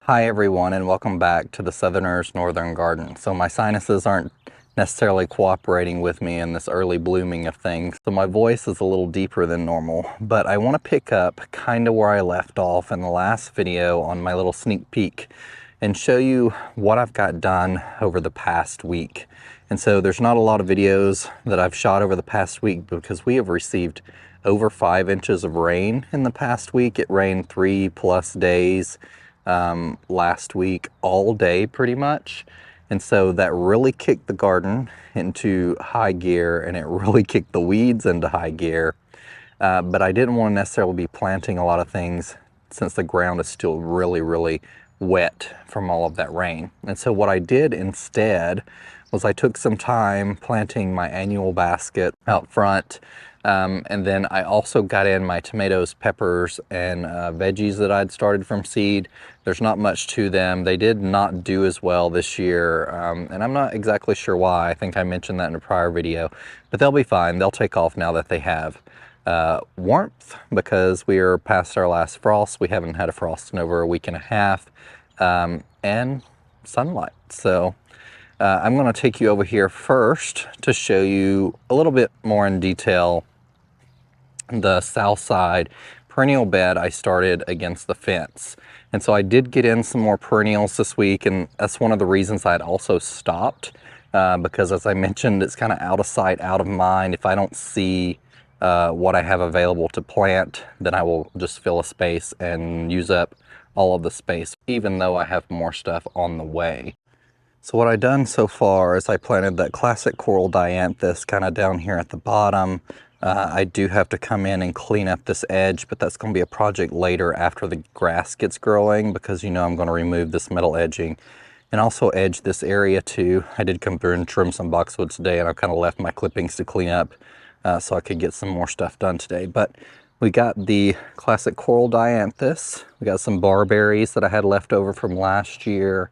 Hi everyone, and welcome back to the Southerner's Northern Garden. So my sinuses aren't necessarily cooperating with me in this early blooming of things, so my voice is a little deeper than normal, but I want to pick up kind of where I left off in the last video on my little sneak peek and show you what I've got done over the past week. And so there's not a lot of videos that I've shot over the past week because we have received over 5 inches of rain in the past week. It rained 3+ days last week, all day pretty much. And so that really kicked the garden into high gear, and it really kicked the weeds into high gear. But I didn't want to necessarily be planting a lot of things since the ground is still really wet from all of that rain. And so what I did instead was I took some time planting my annual basket out front. And then I also got in my tomatoes, peppers, and veggies that I'd started from seed. There's not much to them. They did not do as well this year, and I'm not exactly sure why. I think I mentioned that in a prior video, but they'll be fine. They'll take off now that they have warmth, because we are past our last frost. We haven't had a frost in over a week and a half, and sunlight. So I'm going to take you over here first to show you a little bit more in detail the south side perennial bed I started against the fence. And so I did get in some more perennials this week, and that's one of the reasons I'd also stopped, because as I mentioned, it's kind of out of sight, out of mind. If I don't see what I have available to plant, then I will just fill a space and use up all of the space, even though I have more stuff on the way. So what I've done so far is I planted that classic coral Dianthus kind of down here at the bottom. I do have to come in and clean up this edge, but that's going to be a project later after the grass gets growing, because you know I'm going to remove this metal edging and also edge this area too. I did come through and trim some boxwood today, and I've kind of left my clippings to clean up so I could get some more stuff done today. But we got the classic coral Dianthus. We got some barberries that I had left over from last year.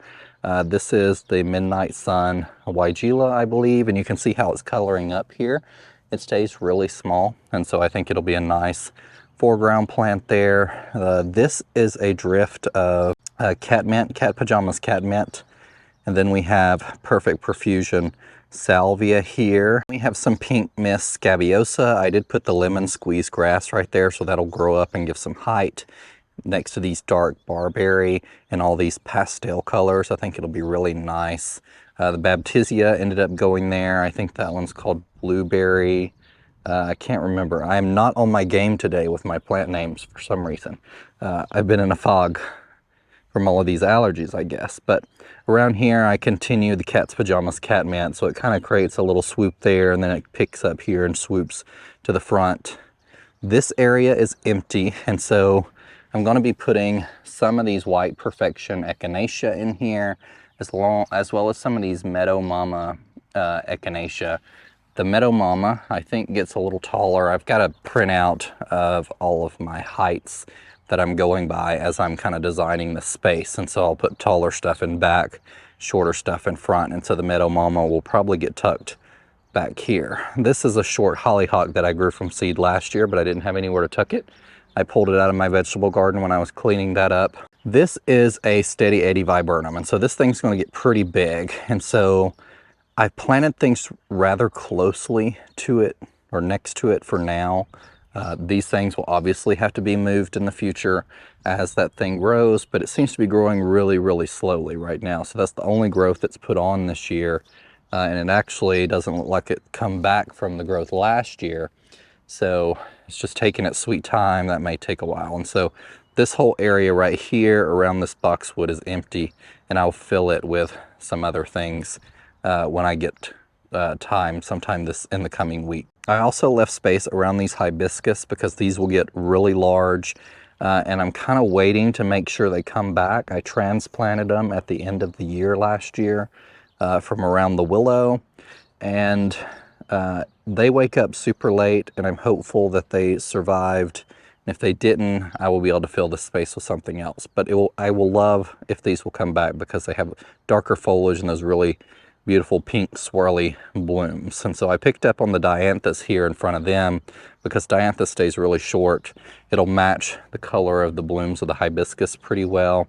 This is the Midnight Sun Weigela, I believe, and you can see how it's coloring up here. It stays really small, and so I think it'll be a nice foreground plant there. This is a drift of cat pajamas cat mint, and then we have perfect profusion salvia here. We have some pink mist scabiosa. I did put the lemon squeeze grass right there, so that'll grow up and give some height next to these dark barberry and all these pastel colors. I think it'll be really nice. The Baptisia ended up going there. I think that one's called Blueberry. I can't remember. I am not on my game today with my plant names for some reason. I've been in a fog from all of these allergies, I guess. But around here, I continue the cat's pajamas cat mint, so it kind of creates a little swoop there, and then it picks up here and swoops to the front. This area is empty, and so I'm going to be putting some of these white perfection echinacea in here, as well as some of these Meadow Mama echinacea. The Meadow Mama, I think, gets a little taller. I've got a printout of all of my heights that I'm going by as I'm kind of designing the space, and so I'll put taller stuff in back, shorter stuff in front, and so the Meadow Mama will probably get tucked back here. This is a short hollyhock that I grew from seed last year, but I didn't have anywhere to tuck it. I pulled it out of my vegetable garden when I was cleaning that up. This is a steady Eddy Viburnum, and so this thing's going to get pretty big, and so I planted things rather closely to it or next to it for now. These things will obviously have to be moved in the future as that thing grows, but it seems to be growing really slowly right now. So that's the only growth that's put on this year, and it actually doesn't look like it come back from the growth last year. So it's just taking its sweet time. That may take a while. And so this whole area right here around this boxwood is empty, and I'll fill it with some other things when I get time sometime in the coming week. I also left space around these hibiscus because these will get really large, and I'm kind of waiting to make sure they come back. I transplanted them at the end of the year last year from around the willow, and they wake up super late, and I'm hopeful that they survived. And if they didn't, I will be able to fill the space with something else. But I will love if these will come back, because they have darker foliage and those really beautiful pink swirly blooms. And so I picked up on the Dianthus here in front of them, because Dianthus stays really short. It'll match the color of the blooms of the hibiscus pretty well.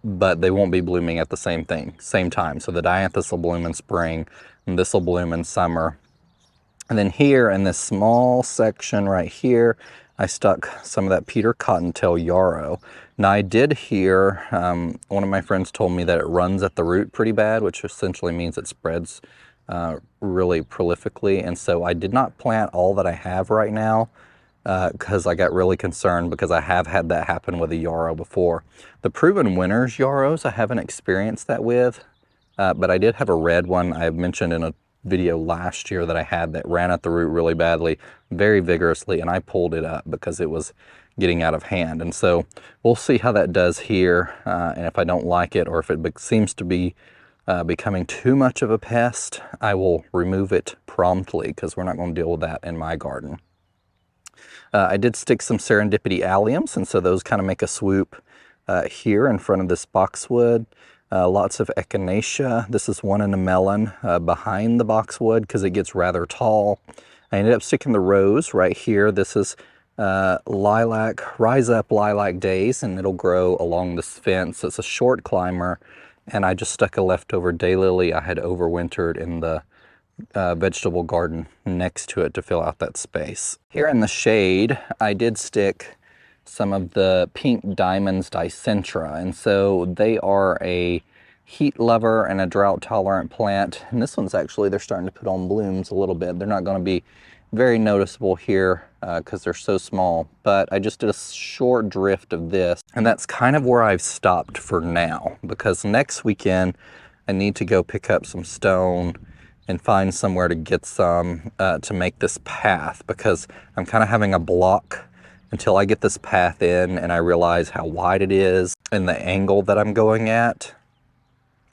but they won't be blooming at the same time. So the Dianthus will bloom in spring, and this will bloom in summer. And then here in this small section right here, I stuck some of that 𝗩𝗜𝗏𝗡𝗧𝗦 Now I did hear, one of my friends told me that it runs at the root pretty bad, which essentially means it spreads really prolifically. And so I did not plant all that I have right now because I got really concerned, because I have had that happen with a yarrow before. The proven winners yarrows I haven't experienced that with, but I did have a red one I mentioned in a video last year that I had that ran at the root really badly, very vigorously, and I pulled it up because it was getting out of hand. And so we'll see how that does here, and if I don't like it, or if it seems to be becoming too much of a pest, I will remove it promptly, because we're not going to deal with that in my garden. I did stick some Serendipity Alliums, and so those kind of make a swoop here in front of this boxwood. Lots of Echinacea. This is one in a melon behind the boxwood because it gets rather tall. I ended up sticking the rose right here. This is Lilac, Rise Up Lilac Days, and it'll grow along this fence. It's a short climber, and I just stuck a leftover daylily I had overwintered in the vegetable garden next to it to fill out that space. Here in the shade, I did stick some of the pink diamonds Dicentra, and so they are a heat lover and a drought tolerant plant. And this one's actually, they're starting to put on blooms a little bit. They're not going to be very noticeable here because they're so small, but I just did a short drift of this, and that's kind of where I've stopped for now, because next weekend I need to go pick up some stone and find somewhere to get some to make this path, because I'm kind of having a block until I get this path in and I realize how wide it is and the angle that I'm going at.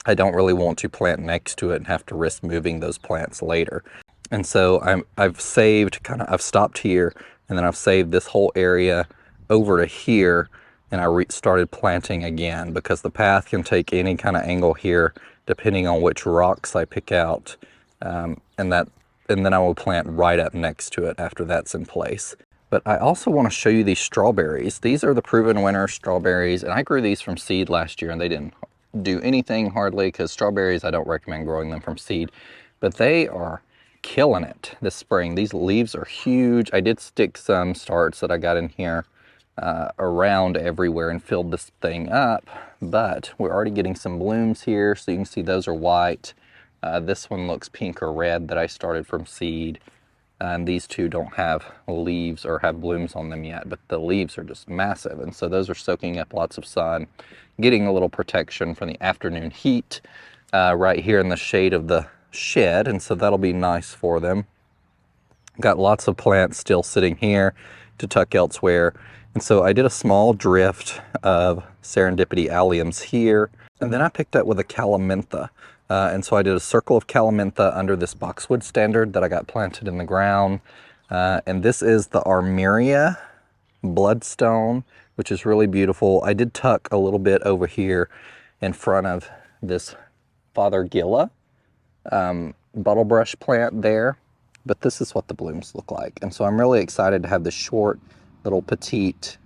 I don't really want to plant next to it and have to risk moving those plants later. And so I've stopped here, and then I've saved this whole area over to here, and I started planting again, because the path can take any kind of angle here depending on which rocks I pick out. And then I will plant right up next to it after that's in place. But I also want to show you these strawberries. These are the proven winner strawberries, and I grew these from seed last year, and they didn't do anything hardly, because strawberries, I don't recommend growing them from seed, but they are killing it this spring. These leaves are huge. I did stick some starts that I got in here around everywhere and filled this thing up, but we're already getting some blooms here, so you can see those are white. This one looks pink or red that I started from seed. And these two don't have leaves or have blooms on them yet, but the leaves are just massive. And so those are soaking up lots of sun, getting a little protection from the afternoon heat right here in the shade of the shed. And so that'll be nice for them. Got lots of plants still sitting here to tuck elsewhere. And so I did a small drift of Serendipity Alliums here. And then I picked up with a Calamentha. And so I did a circle of Calamentha under this boxwood standard that I got planted in the ground. And this is the Armeria Bloodstone, which is really beautiful. I did tuck a little bit over here in front of this 𝗤𝗏𝗄𝗧 bottlebrush plant there. But this is what the blooms look like. And so I'm really excited to have this short little petite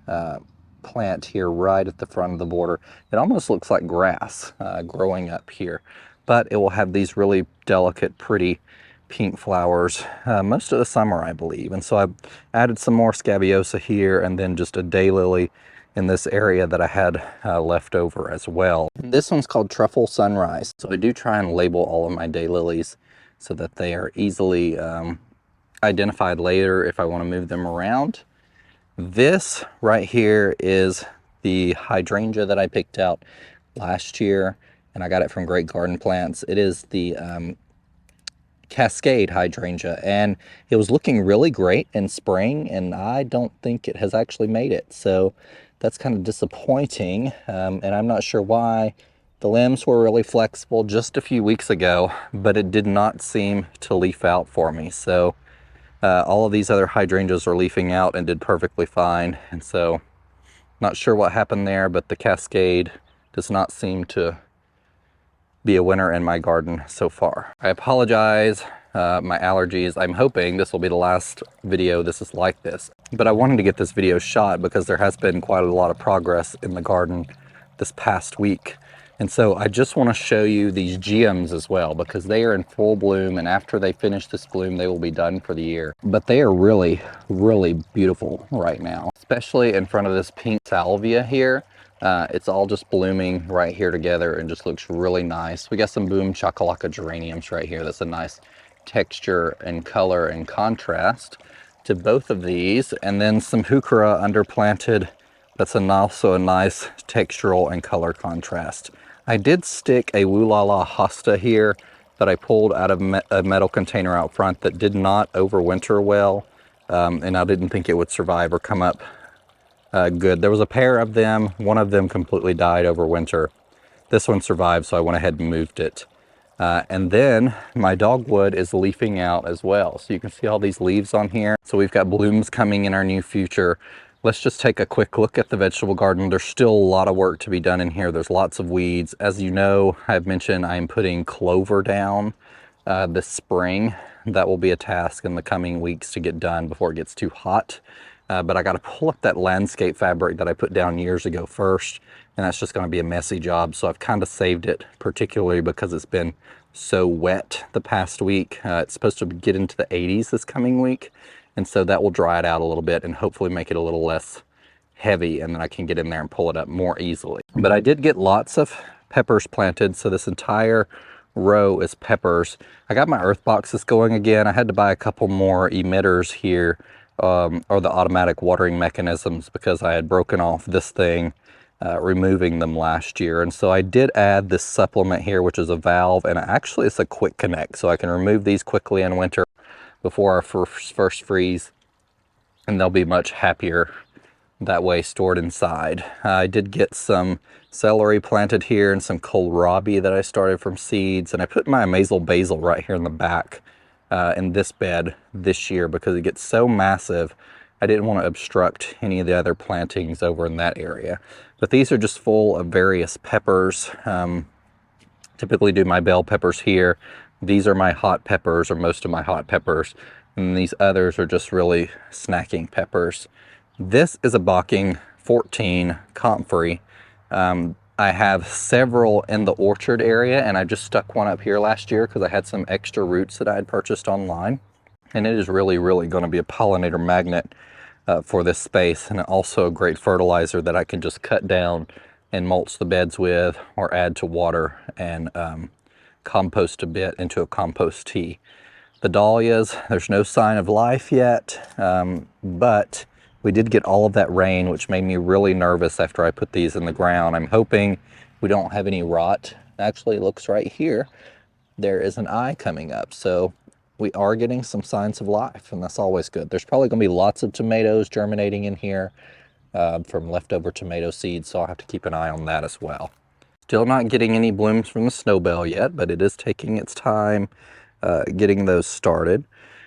plant here right at the front of the border. It almost looks like grass growing up here. But it will have these really delicate, pretty pink flowers most of the summer, I believe. And so I've added some more Scabiosa here, and then just a daylily in this area that I had left over as well. This one's called Truffle Sunrise. So I do try and label all of my daylilies so that they are easily identified later if I want to move them around. This right here is the hydrangea that I picked out last year, and I got it from Great Garden Plants. It is the Cascade hydrangea, and it was looking really great in spring, and I don't think it has actually made it. So that's kind of disappointing, and I'm not sure why. The limbs were really flexible just a few weeks ago, but it did not seem to leaf out for me. So all of these other hydrangeas are leafing out and did perfectly fine, and so not sure what happened there, but the Cascade does not seem to be a winner in my garden so far. I apologize, my allergies. I'm hoping this will be the last video this is like this, but I wanted to get this video shot because there has been quite a lot of progress in the garden this past week. And so I just want to show you these geums as well, because they are in full bloom, and after they finish this bloom, they will be done for the year. But they are really, really beautiful right now, especially in front of this pink salvia here. It's all just blooming right here together and just looks really nice. We got some boom Chakalaka geraniums right here. That's a nice texture and color and contrast to both of these. And then some heuchera underplanted. That's also a nice textural and color contrast. I did stick a 𝗍𝗏𝗧𝗦 hosta here that I pulled out of a metal container out front that did not overwinter well, and I didn't think it would survive or come up good. There was a pair of them. One of them completely died over winter. This one survived, so I went ahead and moved it. And then my dogwood is leafing out as well. So you can see all these leaves on here. So we've got blooms coming in our new future. Let's just take a quick look at the vegetable garden. There's still a lot of work to be done in here. There's lots of weeds. As you know, I've mentioned I'm putting clover down this spring. That will be a task in the coming weeks to get done before it gets too hot. But I got to pull up that landscape fabric that I put down years ago first, and that's just going to be a messy job. So I've kind of saved it, particularly because it's been so wet the past week. It's supposed to get into the 80s this coming week, and so that will dry it out a little bit and hopefully make it a little less heavy, and then I can get in there and pull it up more easily. But I did get lots of peppers planted, so this entire row is peppers. I got my EarthBoxes going again. I had to buy a couple more emitters here, or the automatic watering mechanisms, because I had broken off this thing removing them last year. And so I did add this supplement here, which is a valve, and actually it's a quick connect, so I can remove these quickly in winter before our first freeze, and they'll be much happier that way stored inside. I did get some celery planted here and some kohlrabi that I started from seeds, and I put my Amazel basil right here in the back in this bed this year because it gets so massive. I didn't want to obstruct any of the other plantings over in that area. But these are just full of various peppers. Typically do my bell peppers here. These are my hot peppers, or most of my hot peppers. And these others are just really snacking peppers. This is a Bocking 14 comfrey. I have several in the orchard area, and I just stuck one up here last year because I had some extra roots that I had purchased online. And it is really, really going to be a pollinator magnet for this space, and also a great fertilizer that I can just cut down and mulch the beds with, or add to water and compost a bit into a compost tea. The dahlias, there's no sign of life yet, but we did get all of that rain, which made me really nervous after I put these in the ground. I'm hoping we don't have any rot. Actually, it looks right here, there is an eye coming up. So we are getting some signs of life, and that's always good. There's probably gonna be lots of tomatoes germinating in here from leftover tomato seeds, so I'll have to keep an eye on that as well. Still not getting any blooms from the snowbell yet, but it is taking its time getting those started.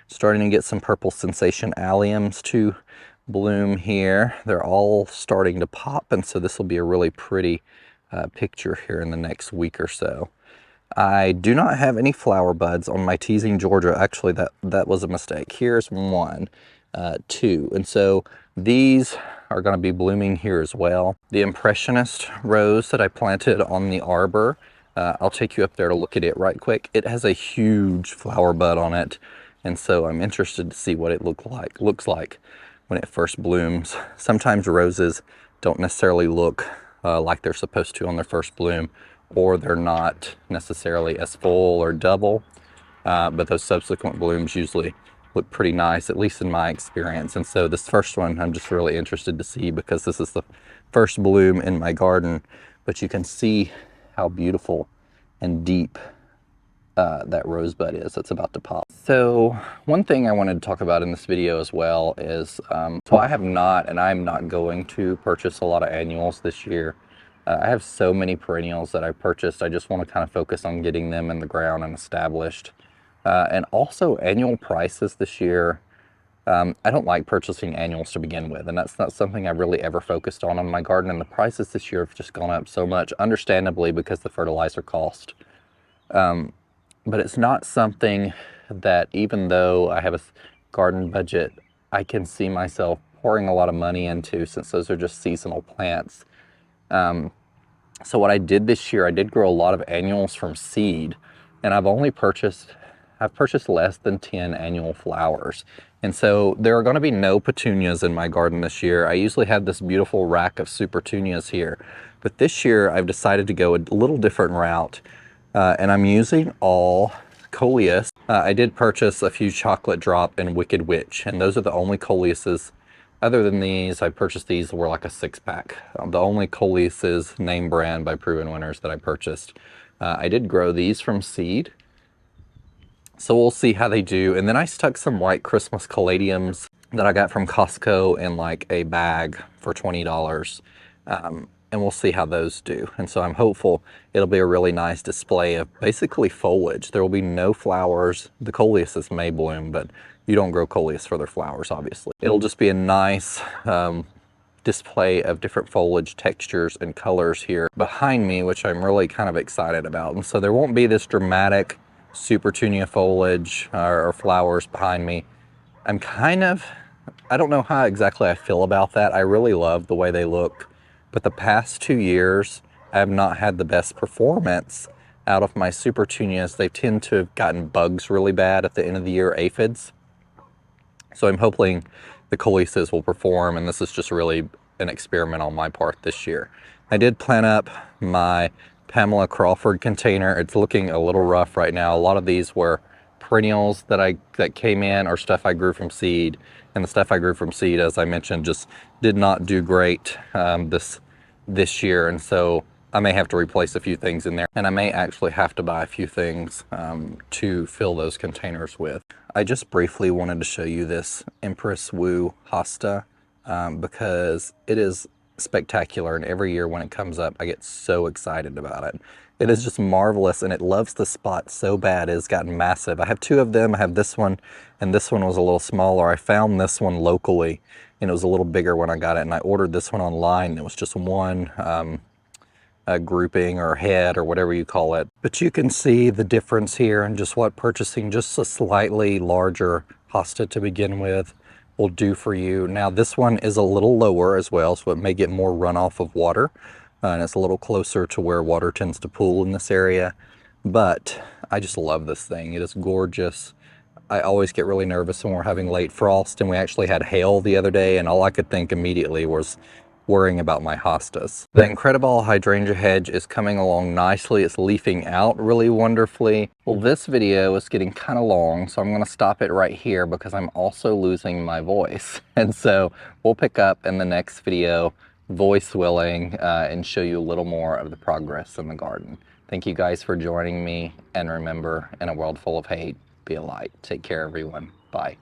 Starting to get some purple sensation alliums to bloom here. They're all starting to pop, and so this will be a really pretty picture here in the next week or so. I do not have any flower buds on my Teasing Georgia. Actually, that was a mistake. Here's one, two, and so these are going to be blooming here as well. The Impressionist rose that I planted on the arbor, I'll take you up there to look at it right quick. It has a huge flower bud on it, and so I'm interested to see what it looks like when it first blooms. Sometimes roses don't necessarily look like they're supposed to on their first bloom, or they're not necessarily as full or double, but those subsequent blooms usually look pretty nice, at least in my experience. And so this first one I'm just really interested to see, because this is the first bloom in my garden, but you can see how beautiful and deep that rosebud is that's about to pop. So one thing I wanted to talk about in this video as well is, so I have not, and I'm not going to purchase a lot of annuals this year. I have so many perennials that I purchased. I just want to kind of focus on getting them in the ground and established. And also annual prices this year. I don't like purchasing annuals to begin with, and that's not something I really ever focused on my garden. And the prices this year have just gone up so much, understandably, because the fertilizer cost. But it's not something that, even though I have a garden budget, I can see myself pouring a lot of money into, since those are just seasonal plants. So what I did this year, I did grow a lot of annuals from seed, and I've purchased less than 10 annual flowers. And so there are going to be no petunias in my garden this year. I usually have this beautiful rack of supertunias here, but this year I've decided to go a little different route, and I'm using all Coleus. I did purchase a few Chocolate Drop and Wicked Witch, and those are the only Coleuses. Other than these, I purchased these were like a 6-pack. The only Coleuses name brand by Proven Winners that I purchased. I did grow these from seed, so we'll see how they do. And then I stuck some white Christmas caladiums that I got from Costco in like a bag for $20. And we'll see how those do. And so I'm hopeful it'll be a really nice display of basically foliage. There will be no flowers. The Coleuses may bloom, but you don't grow Coleus for their flowers, obviously. It'll just be a nice display of different foliage textures and colors here behind me, which I'm really kind of excited about. And so there won't be this dramatic supertunia foliage or flowers behind me. I don't know how exactly I feel about that. I really love the way they look, but the past 2 years, I have not had the best performance out of my supertunias. They tend to have gotten bugs really bad at the end of the year, aphids. So I'm hoping the Coleuses will perform, and this is just really an experiment on my part this year. I did plant up my Pamela Crawford container. It's looking a little rough right now. A lot of these were perennials that came in, or stuff I grew from seed, and the stuff I grew from seed, as I mentioned, just did not do great this year, and so I may have to replace a few things in there, and I may actually have to buy a few things to fill those containers with. I just briefly wanted to show you this Empress Wu Hosta because it is spectacular, and every year when it comes up I get so excited about it. It is just marvelous, and it loves the spot so bad. It has gotten massive. I have 2 of them. I have this one, and this one was a little smaller. I found this one locally, and it was a little bigger when I got it, and I ordered this one online, and it was just one grouping or head or whatever you call it. But you can see the difference here and just what purchasing just a slightly larger hosta to begin with will do for you. Now this one is a little lower as well, so it may get more runoff of water, and it's a little closer to where water tends to pool in this area. But I just love this thing. It is gorgeous. I always get really nervous when we're having late frost, and we actually had hail the other day, and all I could think immediately was worrying about my hostas. The Incredible Hydrangea hedge is coming along nicely. It's leafing out really wonderfully. Well, this video is getting kind of long, so I'm going to stop it right here because I'm also losing my voice. And so we'll pick up in the next video, voice willing, and show you a little more of the progress in the garden. Thank you guys for joining me, and remember, in a world full of hate, be a light. Take care, everyone. Bye.